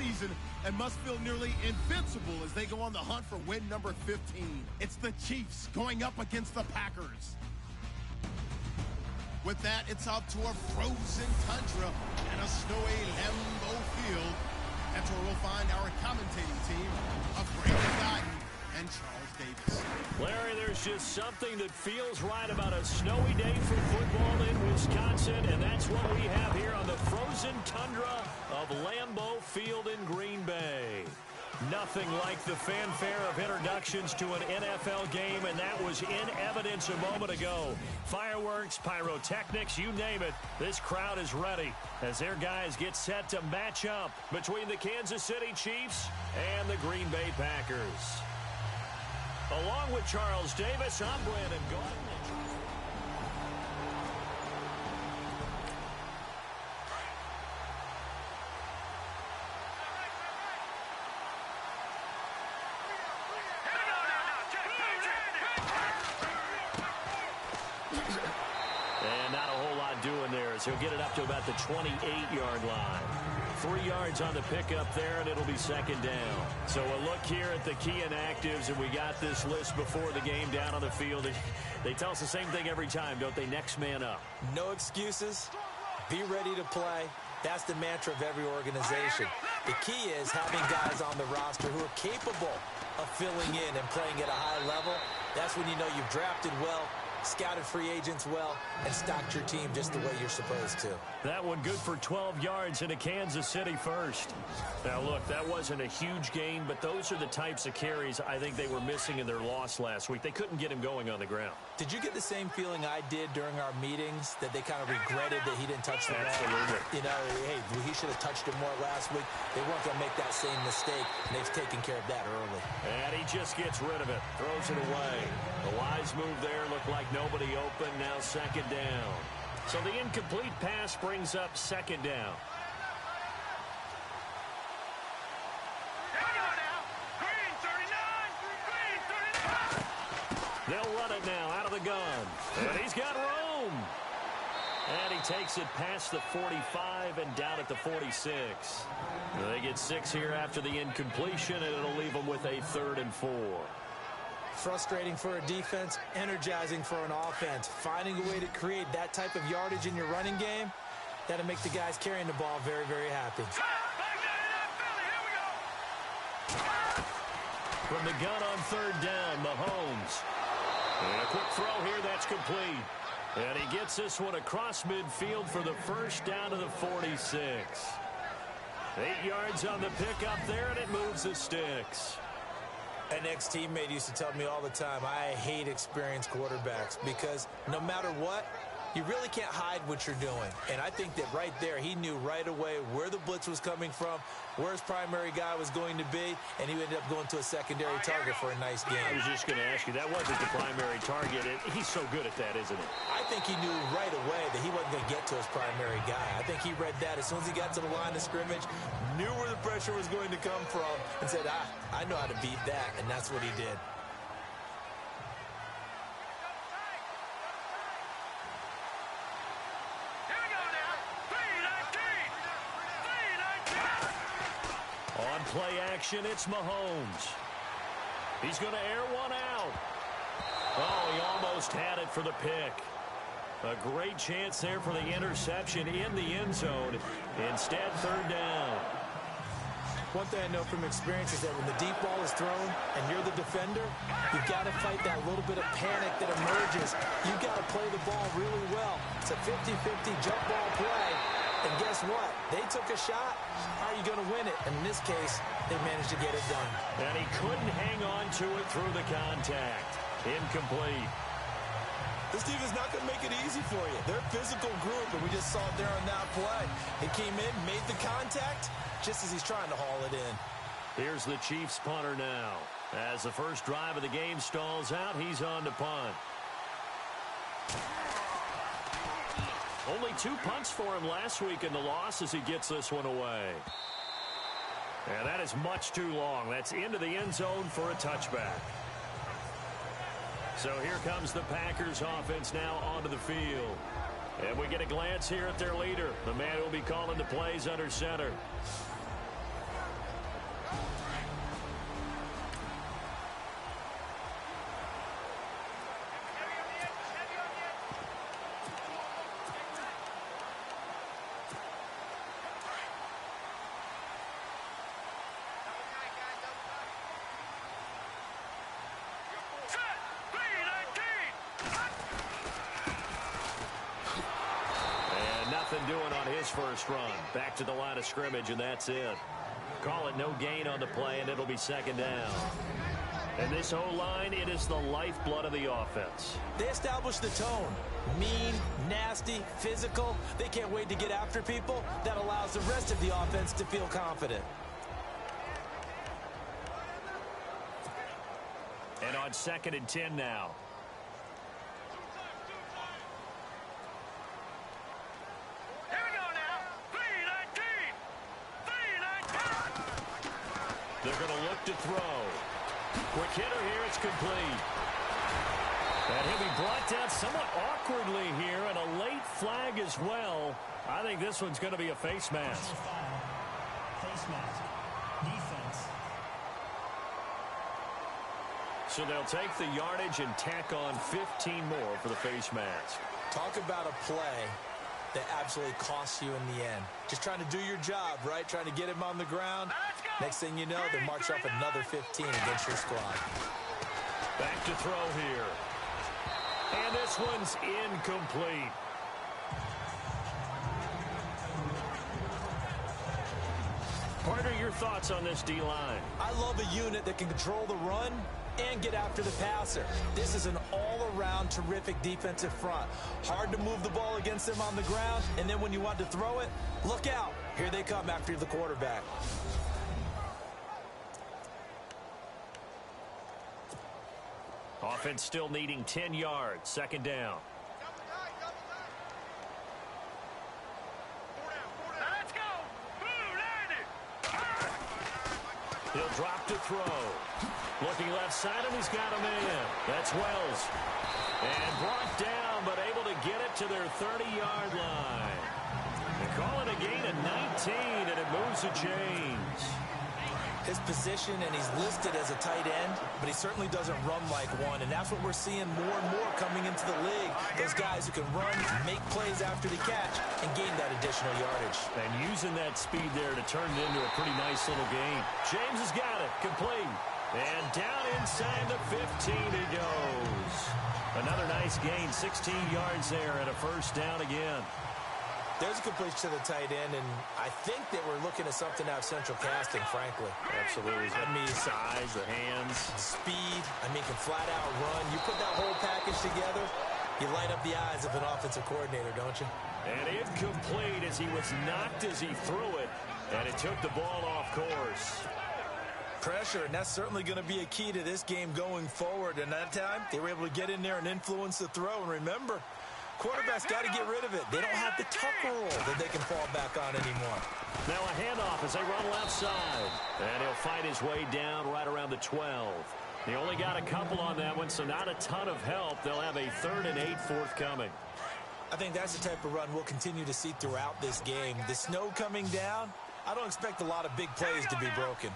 season and must feel nearly invincible as they go on the hunt for win number 15. It's the Chiefs going up against the Packers. With that, it's off to a frozen tundra and a snowy Lambeau Field. That's where we'll find our commentating team of Brandon Guyton and Charles Davis. Larry, there's just something that feels right about a snowy day for football in Wisconsin, and that's what we have here on the frozen tundra of Lambeau Field in Green Bay. Nothing like the fanfare of introductions to an NFL game, and that was in evidence a moment ago. Fireworks, pyrotechnics, you name it, this crowd is ready as their guys get set to match up between the Kansas City Chiefs and the Green Bay Packers. Along with Charles Davis, I'm Brandon Gordon. And not a whole lot doing there as he'll get it up to about the 28-yard line. 3 yards on the pickup there, and it'll be second down. So a look here at the key inactives, and we got this list before the game down on the field. They tell us the same thing every time, don't they? Next man up. No excuses. Be ready to play. That's the mantra of every organization. The key is having guys on the roster who are capable of filling in and playing at a high level. That's when you know you've drafted well, scouted free agents well, and stocked your team just the way you're supposed to. That one good for 12 yards into Kansas City first. Now, look, that wasn't a huge gain, but those are the types of carries I think they were missing in their loss last week. They couldn't get him going on the ground. Did you get the same feeling I did during our meetings, that they kind of regretted that he didn't touch the ball? Absolutely. You know, hey, he should have touched it more last week. They weren't going to make that same mistake, and they've taken care of that early. And he just gets rid of it, throws it away. The wise move there looked like nobody open, now second down. So the incomplete pass brings up second down. They'll run it now out of the gun. And he's got room. And he takes it past the 45 and down at the 46. They get 6 here after the incompletion, and it'll leave them with a 3rd and 4. Frustrating for a defense, energizing for an offense. Finding a way to create that type of yardage in your running game, that'll make the guys carrying the ball very, very happy. From the gun on 3rd down, Mahomes. And a quick throw here, that's complete. And he gets this one across midfield for the first down to the 46. 8 yards on the pickup there, and it moves the sticks. An ex-teammate used to tell me all the time, I hate experienced quarterbacks because no matter what, you really can't hide what you're doing. And I think that right there, he knew right away where the blitz was coming from, where his primary guy was going to be, and he ended up going to a secondary target for a nice game. I was just going to ask you, that wasn't the primary target. He's so good at that, isn't he? I think he knew right away that he wasn't going to get to his primary guy. I think he read that as soon as he got to the line of scrimmage, knew where the pressure was going to come from, and said, I know how to beat that, and that's what he did. On play action, it's Mahomes. He's going to air one out. Oh, he almost had it for the pick. A great chance there for the interception in the end zone. Instead, 3rd down. One thing I know from experience is that when the deep ball is thrown and you're the defender, you've got to fight that little bit of panic that emerges. You've got to play the ball really well. It's a 50-50 jump ball play. And guess what? They took a shot. How are you going to win it? And in this case, they managed to get it done. And he couldn't hang on to it through the contact. Incomplete. This team is not going to make it easy for you. They're a physical group, and we just saw it there on that play. He came in, made the contact, just as he's trying to haul it in. Here's the Chiefs punter now. As the first drive of the game stalls out, he's on to punt. Only 2 punts for him last week in the loss as he gets this one away. And that is much too long. That's into the end zone for a touchback. So here comes the Packers offense now onto the field. And we get a glance here at their leader, the man who will be calling the plays under center. nothing doing on his first run. Back to the line of scrimmage, and that's it. Call it no gain on the play, and it'll be second down. And this O-line, it is the lifeblood of the offense. They establish the tone. Mean, nasty, physical. They can't wait to get after people. That allows the rest of the offense to feel confident. And on 2nd and 10 now. Here we go now. 3-19. 3-19. They're going to look to throw. Quick hitter here. It's complete. And he'll be brought down somewhat awkwardly here, and a late flag as well. I think this one's going to be a face mask. Face mask. Defense. So they'll take the yardage and tack on 15 more for the face mask. Talk about a play that absolutely costs you in the end. Just trying to do your job, right? Trying to get him on the ground. Next thing you know, they march off another 15 against your squad. Back to throw here. And this one's incomplete. Partner, your thoughts on this D-line? I love a unit that can control the run and get after the passer. This is an all-around terrific defensive front. Hard to move the ball against them on the ground, and then when you want to throw it, look out. Here they come after the quarterback. Offense still needing 10 yards. Second down. Let's go. He'll drop to throw. Looking left side, and he's got a man. That's Wells. And brought down, but able to get it to their 30-yard line. They call it a gain of 19, and it moves the chains. His position, and he's listed as a tight end, but he certainly doesn't run like one, and that's what we're seeing more and more coming into the league. Those guys who can run, make plays after the catch, and gain that additional yardage. And using that speed there to turn it into a pretty nice little gain. James has got it. Complete. And down inside the 15 he goes. Another nice gain. 16 yards there and a first down again. There's a completion to the tight end, and I think that we're looking at something out of central casting, frankly. Absolutely. I mean, size, the hands. Speed. I mean, can flat out run. You put that whole package together, you light up the eyes of an offensive coordinator, don't you? And incomplete as he was knocked as he threw it, and it took the ball off course. Pressure, and that's certainly going to be a key to this game going forward. And that time, they were able to get in there and influence the throw. And remember, quarterback's got to get rid of it. They don't have the tuck rule that they can fall back on anymore. Now a handoff as they run left side. And he'll fight his way down right around the 12. He only got a couple on that one, so not a ton of help. They'll have a 3rd and 8 forthcoming. I think that's the type of run we'll continue to see throughout this game. The snow coming down, I don't expect a lot of big plays to be broken.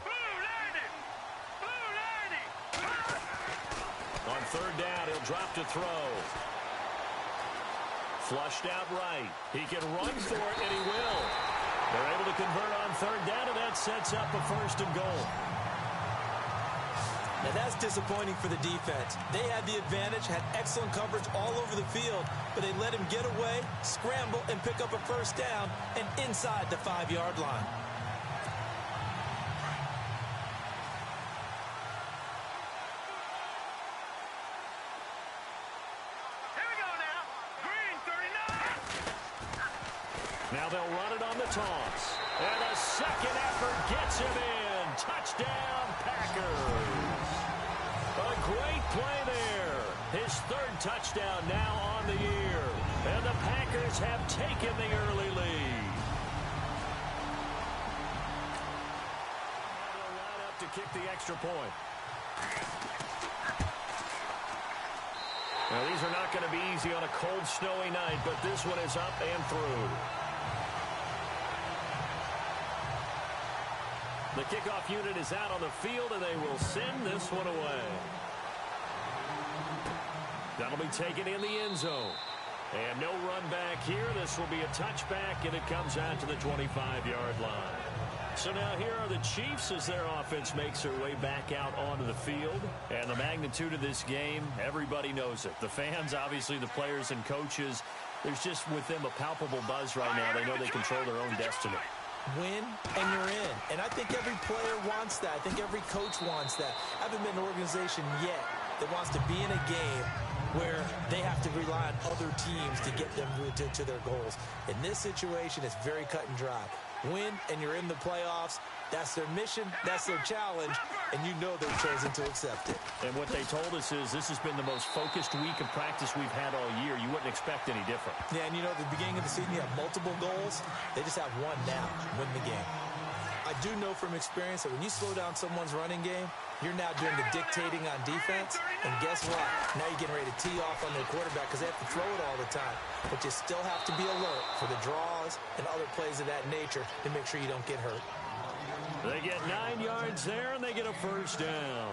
On 3rd down, he'll drop to throw. Flushed out right. He can run for it, and he will. They're able to convert on 3rd down, and that sets up a 1st and goal. Now that's disappointing for the defense. They had the advantage, had excellent coverage all over the field, but they let him get away, scramble, and pick up a 1st down, and inside the 5-yard line. Now they'll run it on the toss. And a second effort gets him in. Touchdown, Packers. A great play there. His 3rd touchdown now on the year. And the Packers have taken the early lead. They'll line up to kick the extra point. Now, these are not going to be easy on a cold, snowy night, but this one is up and through. The kickoff unit is out on the field, and they will send this one away. That'll be taken in the end zone. And no run back here. This will be a touchback, and it comes out to the 25-yard line. So now here are the Chiefs as their offense makes their way back out onto the field. And the magnitude of this game, everybody knows it. The fans, obviously the players and coaches, There's just with them a palpable buzz right now. They know they control their own destiny. Win, and you're in. And I think every player wants that. I think every coach wants that. I haven't been an organization yet that wants to be in a game where they have to rely on other teams to get them to their goals. In this situation, it's very cut and dry. Win, and you're in the playoffs. That's their mission. That's their challenge. And you know they've chosen to accept it. And what they told us is this has been the most focused week of practice we've had all year. You wouldn't expect any different. Yeah, and you know, at the beginning of the season, you have multiple goals. They just have one now, win the game. I do know from experience that when you slow down someone's running game, you're now doing the dictating on defense. And guess what? Now you're getting ready to tee off on their quarterback because they have to throw it all the time. But you still have to be alert for the draws and other plays of that nature to make sure you don't get hurt. They get 9 yards there, and they get a first down.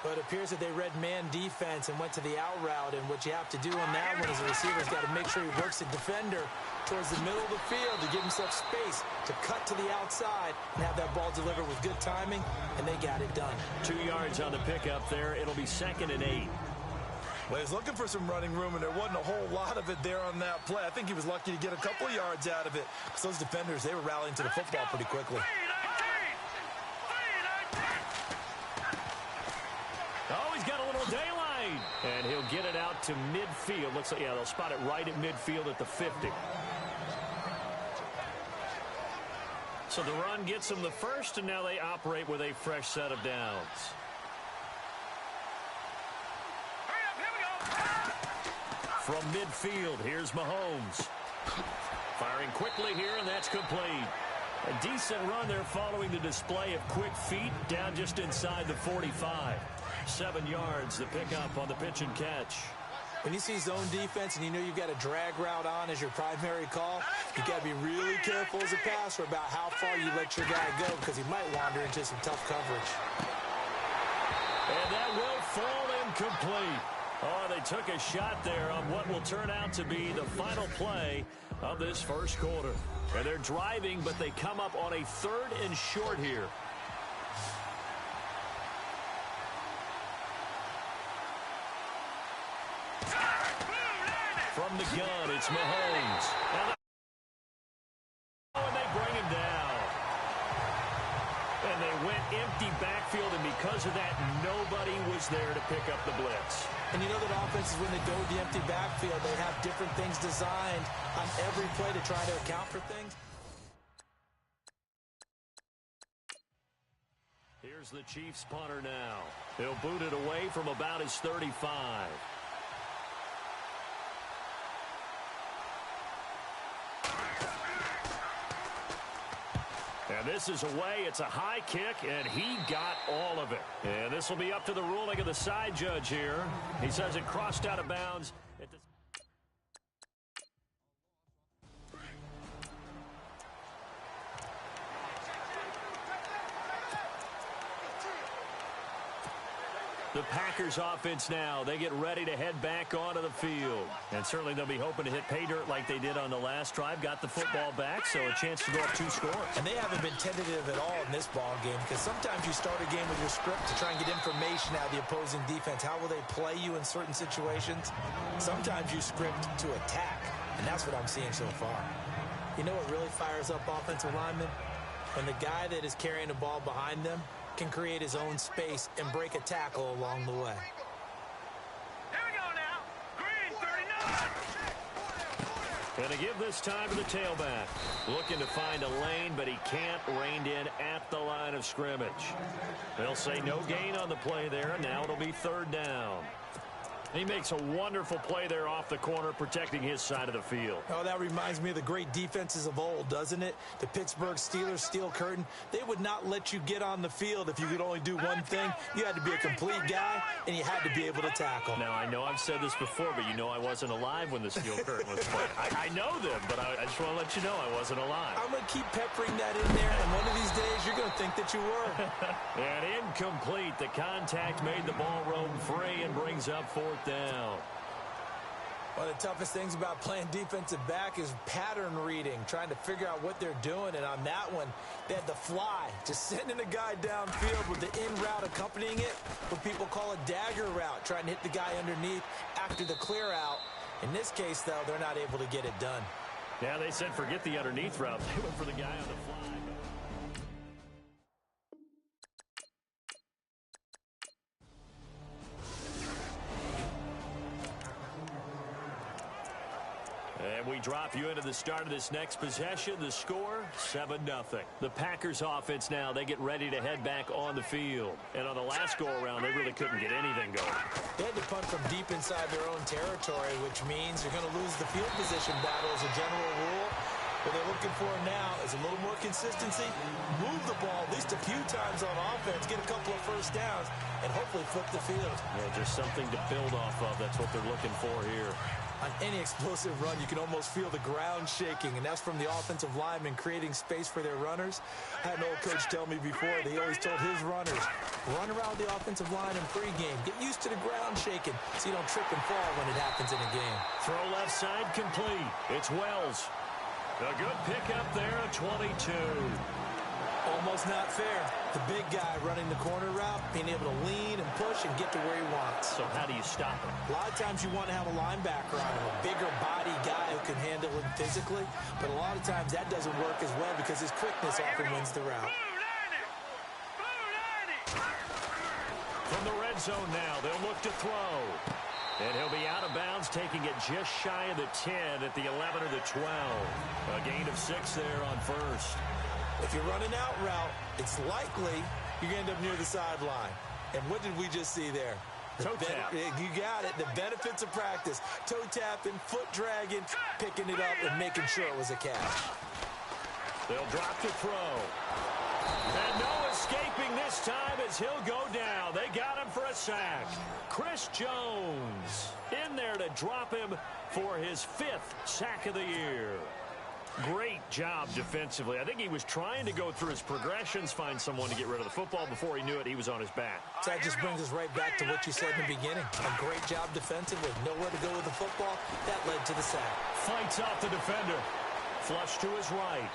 But it appears that they read man defense and went to the out route. And what you have to do on that one is the receiver's got to make sure he works the defender towards the middle of the field to give himself space to cut to the outside and have that ball delivered with good timing, and they got it done. 2 yards on the pickup there. It'll be 2nd and 8. Well, he's looking for some running room, and there wasn't a whole lot of it there on that play. I think he was lucky to get a couple of yards out of it because those defenders, they were rallying to the football pretty quickly. Oh, he's got a little daylight. And he'll get it out to midfield. Looks like, yeah, they'll spot it right at midfield at the 50. So the run gets them the first, and now they operate with a fresh set of downs. From midfield, here's Mahomes. Firing quickly here, and that's complete. A decent run there following the display of quick feet down just inside the 45. 7 yards, the pickup on the pitch and catch. When you see zone defense and you know you've got a drag route on as your primary call, you've got to be really careful as a passer about how far you let your guy go because he might wander into some tough coverage. And that will fall incomplete. Oh, they took a shot there on what will turn out to be the final play of this first quarter. And they're driving, but they come up on a 3rd and short here. From the gun, it's Mahomes. And they bring him down. And they went empty backfield, and because of that, nobody was there to pick up the blitz. And you know that offenses, when they go with the empty backfield, they have different things designed on every play to try to account for things. Here's the Chiefs punter now. He'll boot it away from about his 35. And this is away. It's a high kick, and he got all of it. And this will be up to the ruling of the side judge here. He says it crossed out of bounds. The Packers offense now, they get ready to head back onto the field. And certainly they'll be hoping to hit pay dirt like they did on the last drive. Got the football back, so a chance to go up 2 scores. And they haven't been tentative at all in this ball game because sometimes you start a game with your script to try and get information out of the opposing defense. How will they play you in certain situations? Sometimes you script to attack, and that's what I'm seeing so far. You know what really fires up offensive linemen? When the guy that is carrying the ball behind them can create his own space and break a tackle along the way. Here we go now. Green 39. And to give this time to the tailback. Looking to find a lane, but he can't. Reined in at the line of scrimmage. They'll say no gain on the play there. Now it'll be 3rd down. He makes a wonderful play there off the corner, protecting his side of the field. Oh, that reminds me of the great defenses of old, doesn't it? The Pittsburgh Steelers steel curtain. They would not let you get on the field if you could only do one thing. You had to be a complete guy, and you had to be able to tackle. Now, I know I've said this before, but you know I wasn't alive when the steel curtain was played. I know them, but I just want to let you know I wasn't alive. I'm going to keep peppering that in there, and one of these days you're going to think that you were. And incomplete. The contact made the ball roam free and brings up 4th down. One of the toughest things about playing defensive back is pattern reading, trying to figure out what they're doing. And on that one, they had the fly, just sending a guy downfield with the in route accompanying it, what people call a dagger route, trying to hit the guy underneath after the clear out. In this case, though, they're not able to get it done. Yeah, they said forget the underneath route. They went for the guy on the fly. And we drop you into the start of this next possession. The score, 7-0. The Packers offense now, they get ready to head back on the field. And on the last go-around, they really couldn't get anything going. They had to punt from deep inside their own territory, which means you're going to lose the field position battle as a general rule. What they're looking for now is a little more consistency, move the ball at least a few times on offense, get a couple of first downs, and hopefully flip the field. Yeah, just something to build off of. That's what they're looking for here. On any explosive run, you can almost feel the ground shaking, and that's from the offensive linemen creating space for their runners. I had an old coach tell me before, they always told his runners, run around the offensive line in pregame. Get used to the ground shaking so you don't trip and fall when it happens in a game. Throw left side complete. It's Wells. A good pickup there, a 22. Almost not fair. The big guy running the corner route, being able to lean and push and get to where he wants. So how do you stop him? A lot of times you want to have a linebacker on him, a bigger body guy who can handle him physically. But a lot of times that doesn't work as well because his quickness often wins the route. From the red zone now, they'll look to throw. And he'll be out of bounds, taking it just shy of the 10 at the 11 or the 12. A gain of 6 there on first. If you're running out route, it's likely you're going to end up near the sideline. And what did we just see there? Toe tap. You got it. The benefits of practice. Toe tapping, foot dragging, picking it up, and making sure it was a catch. They'll drop to throw. And no escaping this time as he'll go down. They got him for a sack. Chris Jones in there to drop him for his 5th sack of the year. Great job defensively. I think he was trying to go through his progressions, find someone to get rid of the football. Before he knew it, he was on his back. So that just brings us right back to what you said in the beginning. A great job defensively. Nowhere to go with the football. That led to the sack. Fights off the defender. Flush to his right.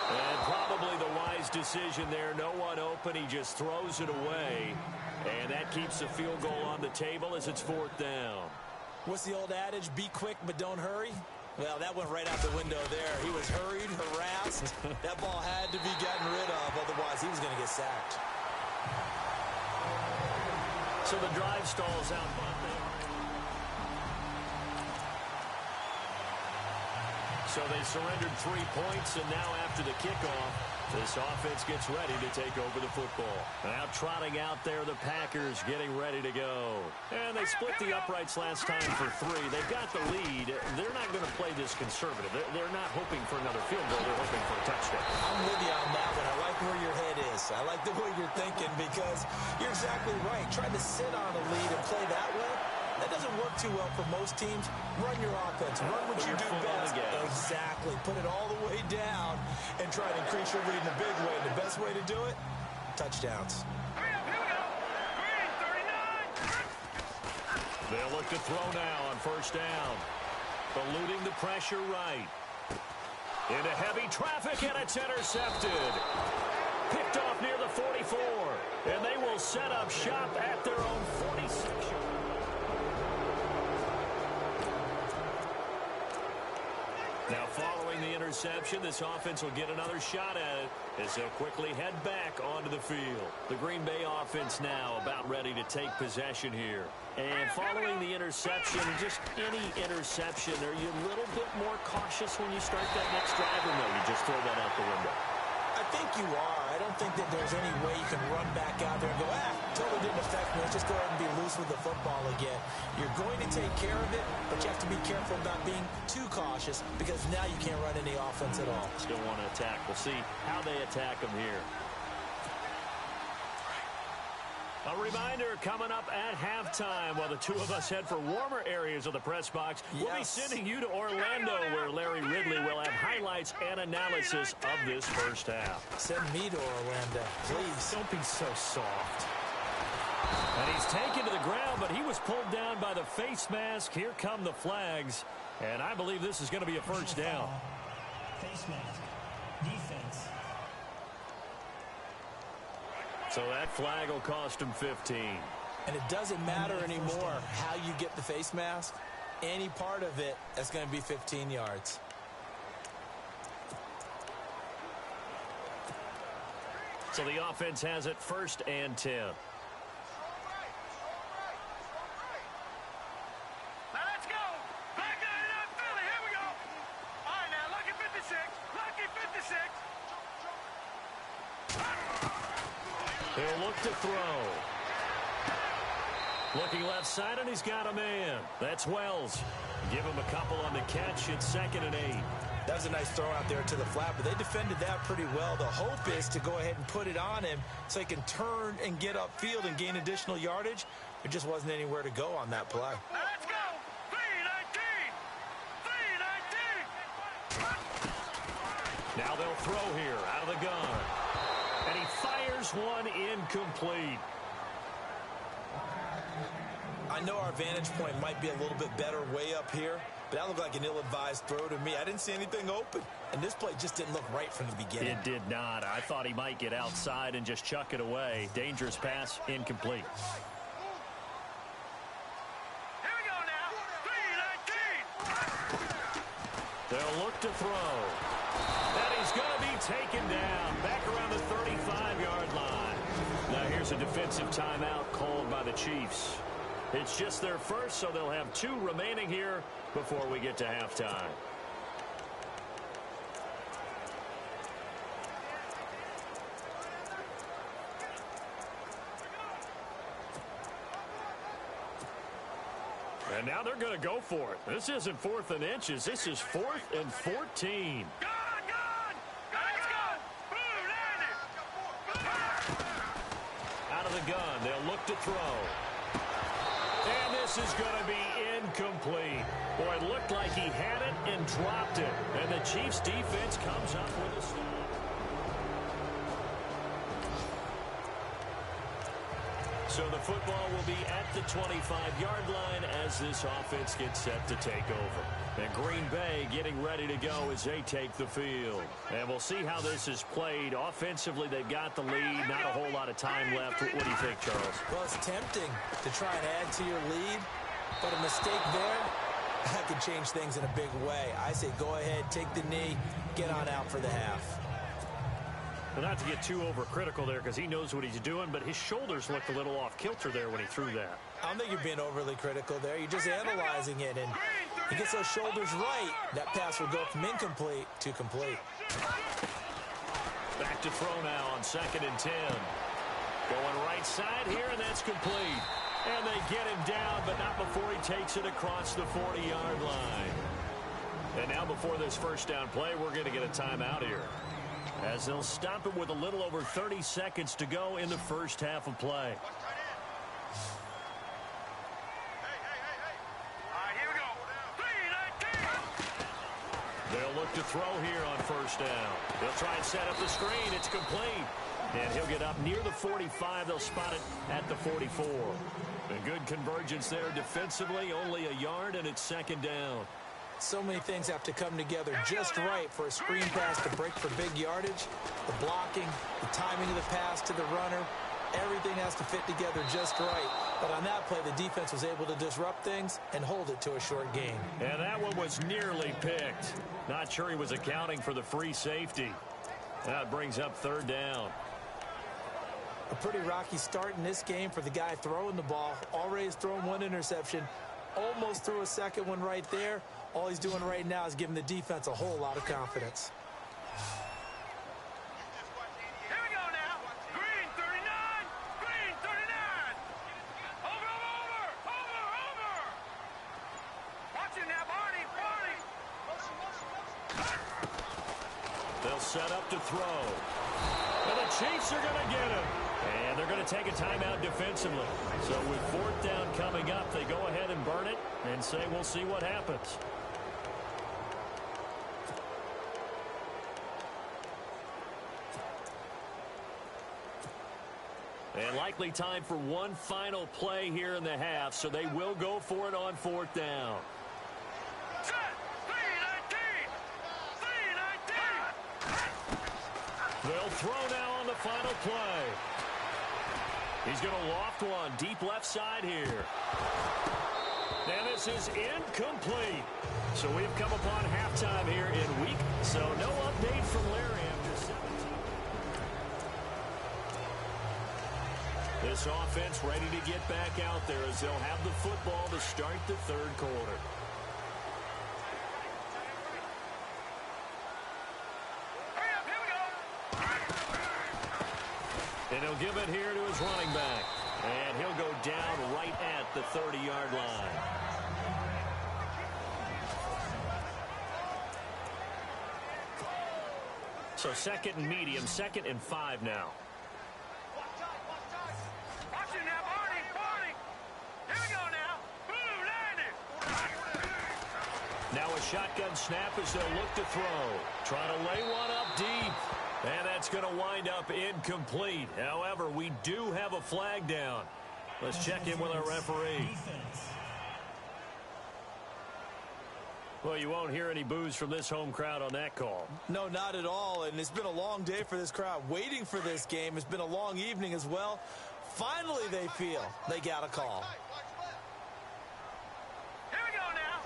And probably the wise decision there. No one open. He just throws it away. And that keeps the field goal on the table as it's 4th down. What's the old adage? Be quick, but don't hurry. Well, that went right out the window there. He was hurried, harassed. That ball had to be gotten rid of. Otherwise, he was going to get sacked. So the drive stalls out. So they surrendered 3 points, and now after the kickoff, this offense gets ready to take over the football. Now trotting out there, the Packers getting ready to go. And they split the uprights last time for 3. They've got the lead. They're not going to play this conservative. They're not hoping for another field goal. They're hoping for a touchdown. I'm with you on that one. I like where your head is. I like the way you're thinking because you're exactly right. Trying to sit on a lead and play that way, that doesn't work too well for most teams. Run your offense. Run what you do best. Exactly. Put it all the way down and try to increase your lead in a big way. And the best way to do it, touchdowns. They'll look to throw now on 1st down. Eluding the pressure right. Into heavy traffic, and it's intercepted. Picked off near the 44. And they will set up shop at their own 46. Now, following the interception, this offense will get another shot at it as they'll quickly head back onto the field. The Green Bay offense now about ready to take possession here. And following the interception, just any interception, are you a little bit more cautious when you start that next drive, or no, you just throw that out the window? I think you are. I don't think that there's any way you can run back out there and go, totally didn't affect me. Let's just go ahead and be loose with the football again. You're going to take care of it, but you have to be careful about being too cautious because now you can't run any offense at all. Still want to attack. We'll see how they attack them here. A reminder coming up at halftime while the two of us head for warmer areas of the press box. Yes. We'll be sending you to Orlando where Larry Ridley will have highlights and analysis of this first half. Send me to Orlando, please. Don't be so soft. And he's taken to the ground, but he was pulled down by the face mask. Here come the flags. And I believe this is going to be a first down. Face mask. Defense. So that flag will cost him 15. And it doesn't matter anymore how you get the face mask. any part of it, that's going to be 15 yards. So the offense has it 1st and 10. Now let's go. Back 99 Philly. Here we go. All right, now, lucky 56. Lucky 56. He'll look to throw. Looking left side, and he's got a man. That's Wells. Give him a couple on the catch. It's 2nd and 8. That was a nice throw out there to the flat, but they defended that pretty well. The hope is to go ahead and put it on him so he can turn and get upfield and gain additional yardage. There just wasn't anywhere to go on that play. Let's go. 319. 319. Now they'll throw here out of the gun. And he fires one incomplete. I know our vantage point might be a little bit better way up here, but that looked like an ill-advised throw to me. I didn't see anything open, and this play just didn't look right from the beginning. It did not. I thought he might get outside and just chuck it away. Dangerous pass, incomplete. Here we go now. 319. They'll look to throw. And he's going to be taken down back around the 35-yard line. Now here's a defensive timeout called by the Chiefs. It's just their first, so they'll have 2 remaining here before we get to halftime. And now they're going to go for it. This isn't 4th and inches. This is 4th and 14. Gone. Let's go. Boom, landed. Out of the gun, they'll look to throw. And this is going to be incomplete. Boy, it looked like he had it and dropped it. And the Chiefs defense comes up with a stop. So the football will be at the 25-yard line as this offense gets set to take over. And Green Bay getting ready to go as they take the field. And we'll see how this is played. Offensively, they've got the lead. Not a whole lot of time left. What do you think, Charles? Well, it's tempting to try and add to your lead, but a mistake there, that could change things in a big way. I say go ahead, take the knee, get on out for the half. Well, not to get too overcritical there because he knows what he's doing, but his shoulders looked a little off kilter there when he threw that. I don't think you're being overly critical there. You're just analyzing it, and he gets those shoulders right. That pass will go from incomplete to complete. Back to throw now on 2nd and 10. Going right side here, and that's complete. And they get him down, but not before he takes it across the 40-yard line. And now before this first down play, we're going to get a timeout here, as they'll stop it with a little over 30 seconds to go in the first half of play. All right, here we go. 319. They'll look to throw here on 1st down. They'll try and set up the screen. It's complete. And he'll get up near the 45. They'll spot it at the 44. A good convergence there defensively. Only a yard, and it's 2nd down. So many things have to come together just right for a screen pass to break for big yardage. The blocking, the timing of the pass to the runner, everything has to fit together just right. But on that play, the defense was able to disrupt things and hold it to a short gain. And that one was nearly picked. Not sure he was accounting for the free safety. That brings up 3rd down. A pretty rocky start in this game for the guy throwing the ball. Already has thrown 1 interception. Almost threw a 2nd one right there. All he's doing right now is giving the defense a whole lot of confidence. Here we go now. Green 39. Green 39. Over. Watch it now, Barney. They'll set up to throw. And the Chiefs are going to get him. And they're going to take a timeout defensively. So with 4th down coming up, they go ahead and burn it and say we'll see what happens. And likely time for one final play here in the half, so they will go for it on 4th down. Set. 319. 319. They'll throw now on the final play. He's going to loft one deep left side here. And this is incomplete. So we've come upon halftime here in week. So no update from Larry after 17. This offense ready to get back out there as they'll have the football to start the third quarter. And he'll give it here to his running back. And he'll go down right at the 30-yard line. So second and medium, 2nd and 5 now. Watch it now, Barney. Here we go now. Boom, landed. Now a shotgun snap as they'll look to throw. Trying to lay one up deep. And that's going to wind up incomplete. However, we do have a flag down. Let's check in with our referee. Defense. Well, you won't hear any boos from this home crowd on that call. No, not at all. And it's been a long day for this crowd waiting for this game. It's been a long evening as well. Finally, they feel they got a call. Here we go now.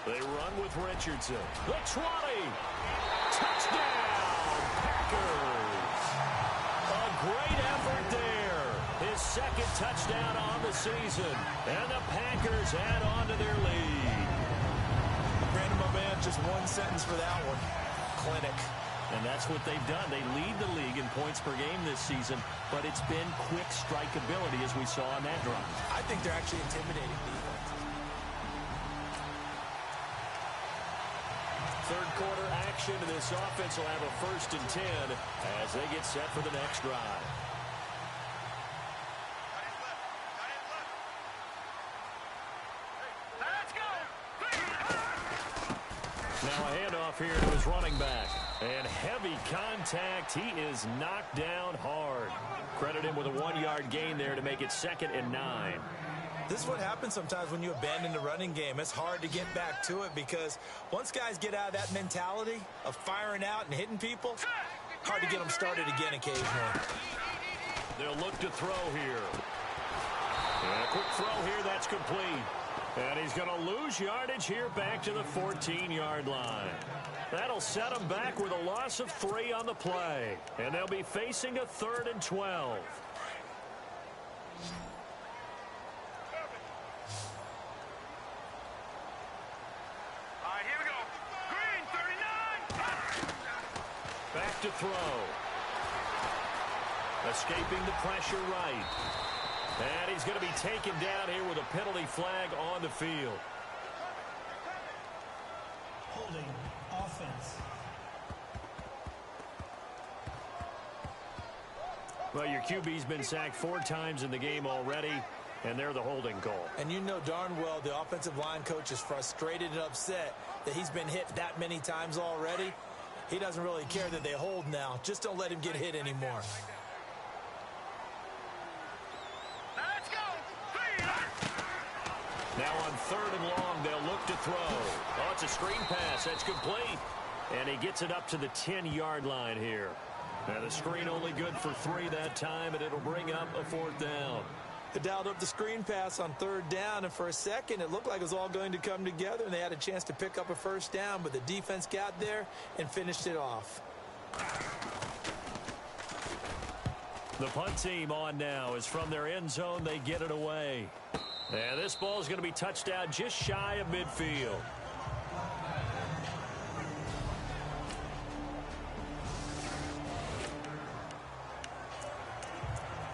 They run with Richardson. The 20. Touchdown, Packers. A great effort there. His 2nd touchdown on the season. And the Packers add on to their lead. Brandon, my man, just one sentence for that one. Clinic. And that's what they've done. They lead the league in points per game this season, but it's been quick strikeability as we saw on that drive. I think they're actually intimidating defense. Third quarter action, and this offense will have a 1st and 10 as they get set for the next drive. Let's go. Now a handoff here to his running back. And heavy contact. He is knocked down hard. Credit him with a 1-yard gain there to make it 2nd and 9. This is what happens sometimes when you abandon the running game. It's hard to get back to it because once guys get out of that mentality of firing out and hitting people, hard to get them started again occasionally. They'll look to throw here. And a quick throw here, that's complete. And he's going to lose yardage here back to the 14-yard line. That'll set them back with a loss of 3 on the play. And they'll be facing a 3rd and 12. Back to throw. Escaping the pressure right. And he's going to be taken down here with a penalty flag on the field. Holding offense. Well, your QB's been sacked 4 times in the game already, and they're the holding call. And you know darn well the offensive line coach is frustrated and upset that he's been hit that many times already. He doesn't really care that they hold now. Just don't let him get hit anymore. Let's go. Now on 3rd and long, they'll look to throw. Oh, it's a screen pass. That's complete. And he gets it up to the 10-yard line here. Now the screen only good for 3 that time, and it'll bring up a 4th down. They dialed up the screen pass on 3rd down, and for a second it looked like it was all going to come together, and they had a chance to pick up a 1st down, but the defense got there and finished it off. The punt team on now is from their end zone. They get it away. And this ball is going to be touched down just shy of midfield.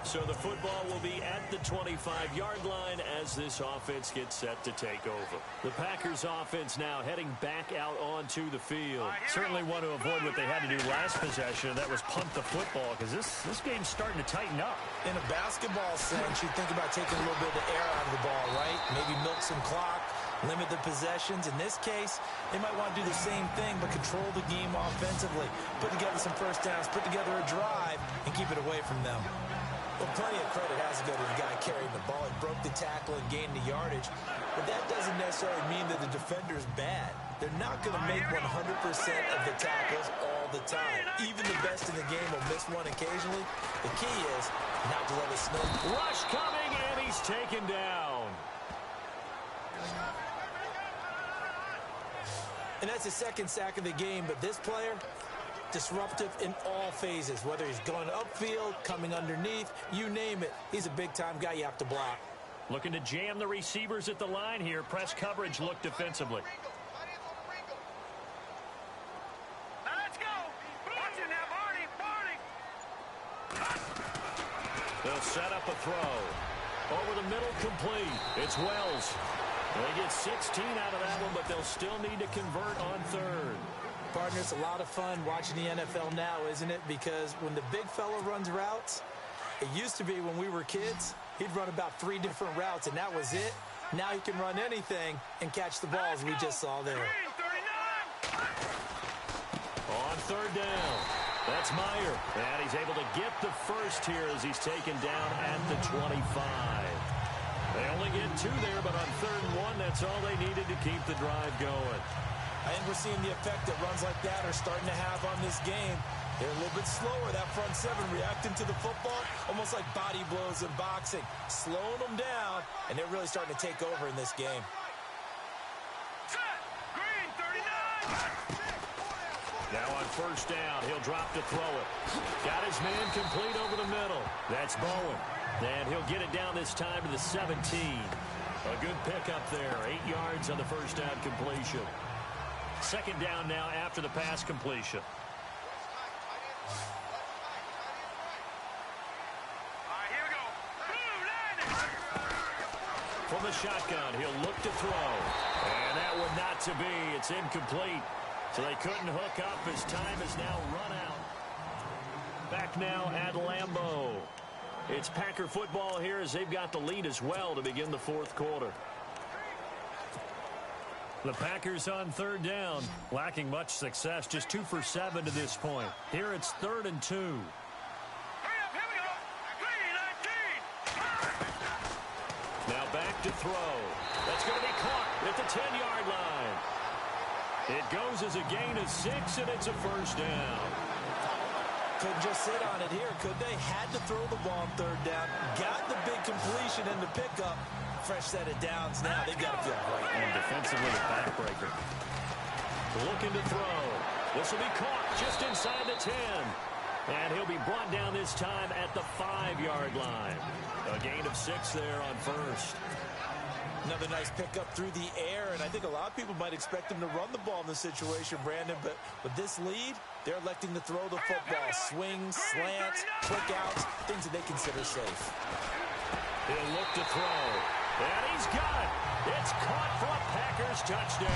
So the football will be at the 25-yard line as this offense gets set to take over. The Packers offense now heading back out onto the field. Certainly want to avoid what they had to do last possession, and that was punt the football, because this game's starting to tighten up. In a basketball sense, you think about taking a little bit of the air out of the ball, right? Maybe milk some clock, limit the possessions. In this case, they might want to do the same thing, but control the game offensively. Put together some 1st downs, put together a drive, and keep it away from them. Well, plenty of credit has to go to the guy carrying the ball. He broke the tackle and gained the yardage. But that doesn't necessarily mean that the defender's bad. They're not going to make 100% of the tackles all the time. Even the best in the game will miss one occasionally. The key is Not to let it snow. Rush coming, and he's taken down. And that's the second sack of the game, but this player, disruptive in all phases, whether he's going upfield, coming underneath, you name it. He's a big-time guy you have to block. Looking to jam the receivers at the line here. Press coverage look defensively. Now let's go. Watch it now, Barney. They'll set up a throw. Over the middle, complete. It's Wells. They get 16 out of that one, but they'll still need to convert on third. Partner, it's a lot of fun watching the NFL now, isn't it? Because when the big fella runs routes, it used to be when we were kids, he'd run about 3 different routes, and that was it. Now he can run anything and catch the balls we just saw there. On third down, that's Meyer. And he's able to get the first here as he's taken down at the 25. They only get 2 there, but on 3rd and 1, that's all they needed to keep the drive going. I think we're seeing the effect that runs like that are starting to have on this game. They're a little bit slower, that front 7, reacting to the football, almost like body blows in boxing, slowing them down, and they're really starting to take over in this game. Green, 39. Now on 1st down, he'll drop to throw it. Got his man complete over the middle. That's Bowen. And he'll get it down this time to the 17. A good pickup there. 8 yards on the 1st down completion. 2nd down now after the pass completion. All right, here we go. From the shotgun, he'll look to throw. And that one not to be. It's incomplete. So they couldn't hook up as time is now run out. Back now at Lambeau. It's Packer football here as they've got the lead as well to begin the 4th quarter. The Packers on 3rd down, lacking much success, just 2 for 7 to this point. Here it's 3rd and 2. Hurry up, here we go. Green, 19. Now back to throw. That's going to be caught at the 10-yard line. It goes as a gain of 6, and it's a 1st down. Couldn't just sit on it here, could they? Had to throw the ball on 3rd down. Got the big completion and the pickup. Fresh set of downs now. They've got to feel great. And defensively, a backbreaker. Looking to throw. This will be caught just inside the 10. And he'll be brought down this time at the 5-yard line. A gain of 6 there on 1st. Another nice pickup through the air, and I think a lot of people might expect him to run the ball in this situation, Brandon, but with this lead, they're electing to throw the football. Swings, slants, quick outs, things that they consider safe. He'll look to throw. And he's got it. It's caught for a Packers touchdown.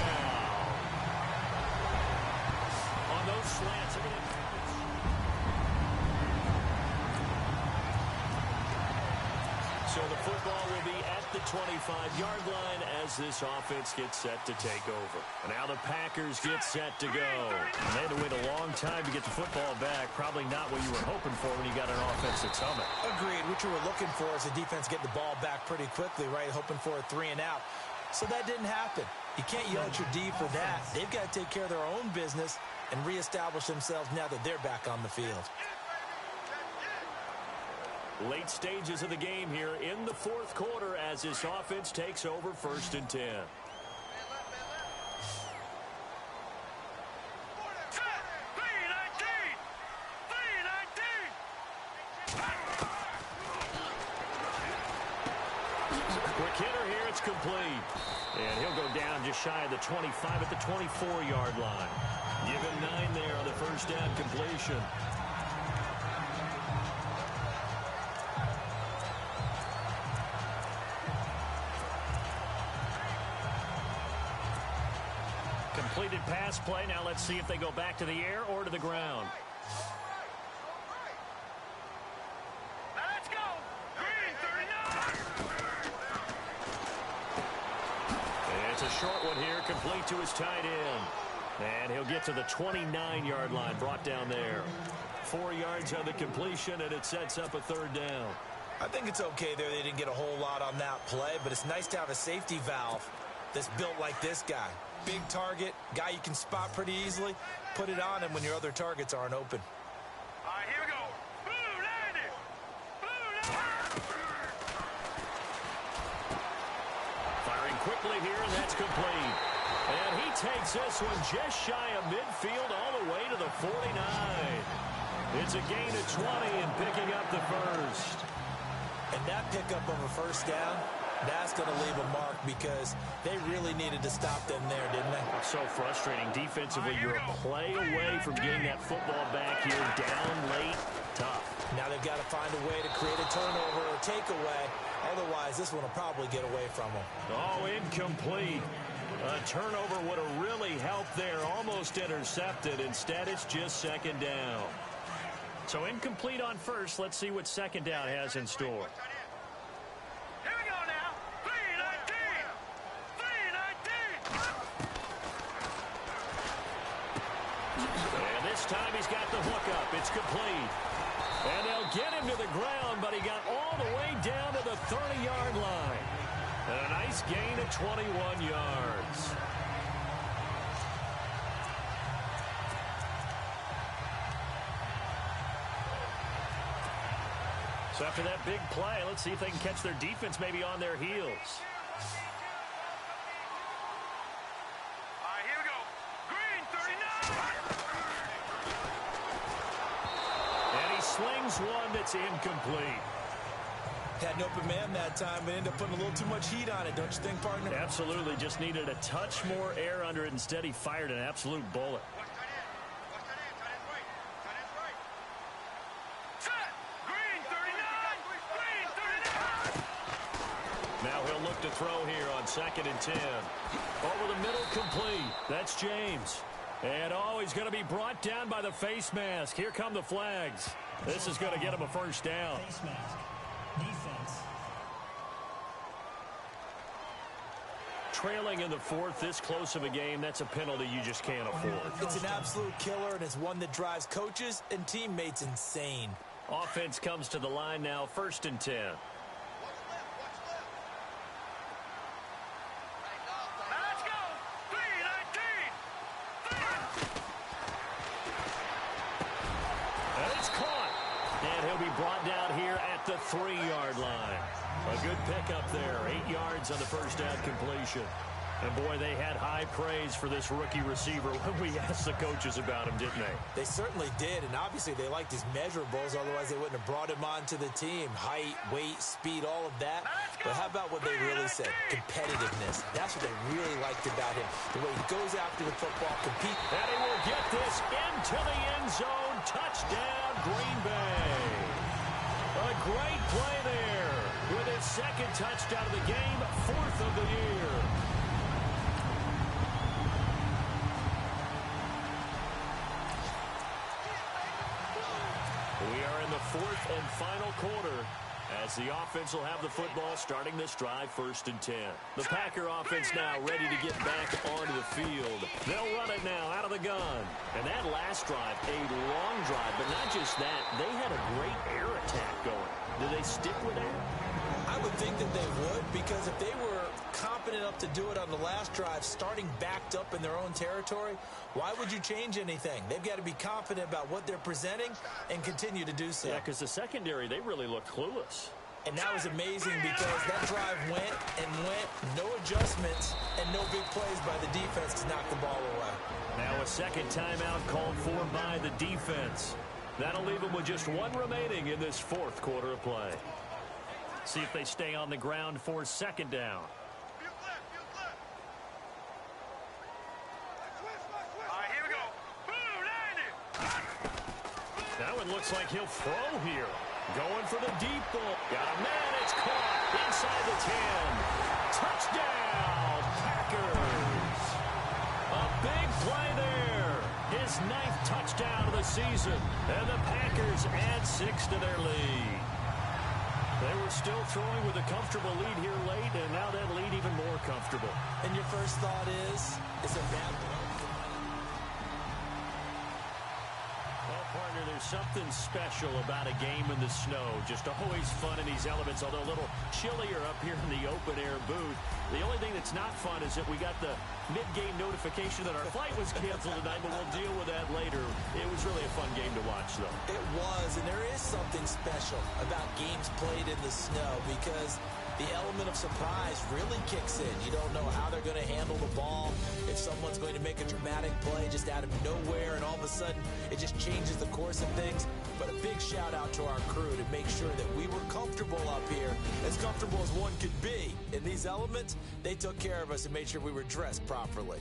On those slants, so the football will be at the 25-yard line as this offense gets set to take over. And now the Packers get set to go. And they had to wait a long time to get the football back. Probably not what you were hoping for when you got an offense that's humming. Agreed. What you were looking for is the defense getting the ball back pretty quickly, right? Hoping for a 3 and out. So that didn't happen. You can't yell at your D for that. They've got to take care of their own business and reestablish themselves now that they're back on the field. Late stages of the game here in the 4th quarter as this offense takes over 1st and 10. Quick hitter here, it's complete. And he'll go down just shy of the 25 at the 24-yard line. Give him 9 there on the 1st down completion. Completed pass play. Now let's see if they go back to the air or to the ground. Now let's go. Green, 39. And it's a short one here, complete to his tight end. And he'll get to the 29-yard line, brought down there. 4 yards on the completion, and it sets up a 3rd down. I think it's okay there. They didn't get a whole lot on that play, but it's nice to have a safety valve that's built like this guy. Big target, guy you can spot pretty easily. Put it on him when your other targets aren't open. All right, here we go. Blue, landed. Blue, complete here, and that's complete. And he takes this one just shy of midfield all the way to the 49. It's a gain of 20 and picking up the first. And that pickup of a first down, that's going to leave a mark because they really needed to stop them there, didn't they? So frustrating. Defensively, you're a play away from getting that football back here. Down late, tough. Now they've got to find a way to create a turnover or takeaway. Otherwise, this one will probably get away from them. Oh, incomplete. A turnover would have really helped there. Almost intercepted. Instead, it's just second down. So incomplete on first. Let's see what second down has in store. Here we go now. 3-19. 3-19. And this time he's got the hookup. It's complete. And they'll get him to the ground, but he got all the way down to the 30-yard line. And a nice gain of 21 yards. So after that big play, let's see if they can catch their defense maybe on their heels. All right, here we go. Green, 39. And he slings one that's incomplete. Had an open man that time, but ended up putting a little too much heat on it, don't you think, partner? Absolutely. Just needed a touch more air under it. Instead, he fired an absolute bullet. Set. Green, 39. Green, 39. Now he'll look to throw here on 2nd and 10. Over the middle, complete. That's James. And he's going to be brought down by the face mask. Here come the flags. This is going to get him a first down. Face mask. Defense. Trailing in the fourth, this close of a game, that's a penalty you just can't afford. It's an absolute killer, and it's one that drives coaches and teammates insane. Offense comes to the line now, 1st and 10. Now let's go. 3-19. And it's caught. And he'll be brought down here at the 3-yard line. A good pickup there. 8 yards on the first down completion. And boy, they had high praise for this rookie receiver when we asked the coaches about him, didn't they? They certainly did, and obviously they liked his measurables, otherwise they wouldn't have brought him onto the team. Height, weight, speed, all of that. But how about what they really said? Competitiveness. That's what they really liked about him. The way he goes after the football, compete. And he will get this into the end zone. Touchdown, Green Bay. A great play there with his 2nd touchdown of the game, 4th of the year. We are in the 4th and final quarter as the offense will have the football starting this drive, 1st and 10. The Packer offense now ready to get back onto the field. They'll run it now out of the gun. And that last drive, a long drive, but not just that. They had a great air attack going. Do they stick with that? I would think that they would, because if they were competent enough to do it on the last drive, starting backed up in their own territory, why would you change anything? They've got to be confident about what they're presenting and continue to do so. Yeah, because the secondary, they really looked clueless. And that was amazing because that drive went and went, no adjustments, and no big plays by the defense to knock the ball away. Now a second timeout called for by the defense. That'll leave them with just one remaining in this 4th quarter of play. See if they stay on the ground for 2nd down. All right, here we go. Boom, 90. Now it looks like he'll throw here. Going for the deep ball. Got a man. It's caught inside the 10. Touchdown, Packers. A big play there. His 9th touchdown of the season. And the Packers add 6 to their lead. They were still throwing with a comfortable lead here late, and now that lead even more comfortable. And your first thought is it bad? Well, partner, there's something special about a game in the snow. Just always fun in these elements, although a little chillier up here in the open-air booth. The only thing that's not fun is that we got the mid-game notification that our flight was canceled tonight, but we'll deal with that later. It was really a fun game to watch, though. It was, and there is something special about games played in the snow because the element of surprise really kicks in. You don't know how they're going to handle the ball, if someone's going to make a dramatic play just out of nowhere, and all of a sudden it just changes the course of things. But a big shout out to our crew to make sure that we were comfortable up here, as comfortable as one could be. In these elements, they took care of us and made sure we were dressed properly.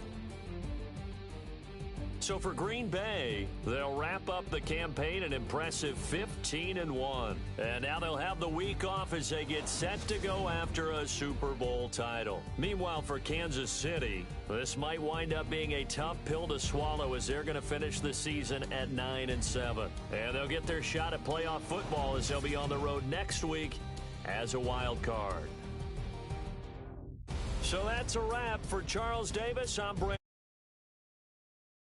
So for Green Bay, they'll wrap up the campaign an impressive 15-1. And now they'll have the week off as they get set to go after a Super Bowl title. Meanwhile, for Kansas City, this might wind up being a tough pill to swallow as they're going to finish the season at 9-7. And they'll get their shot at playoff football as they'll be on the road next week as a wild card. So that's a wrap for Charles Davis. I'm Brent.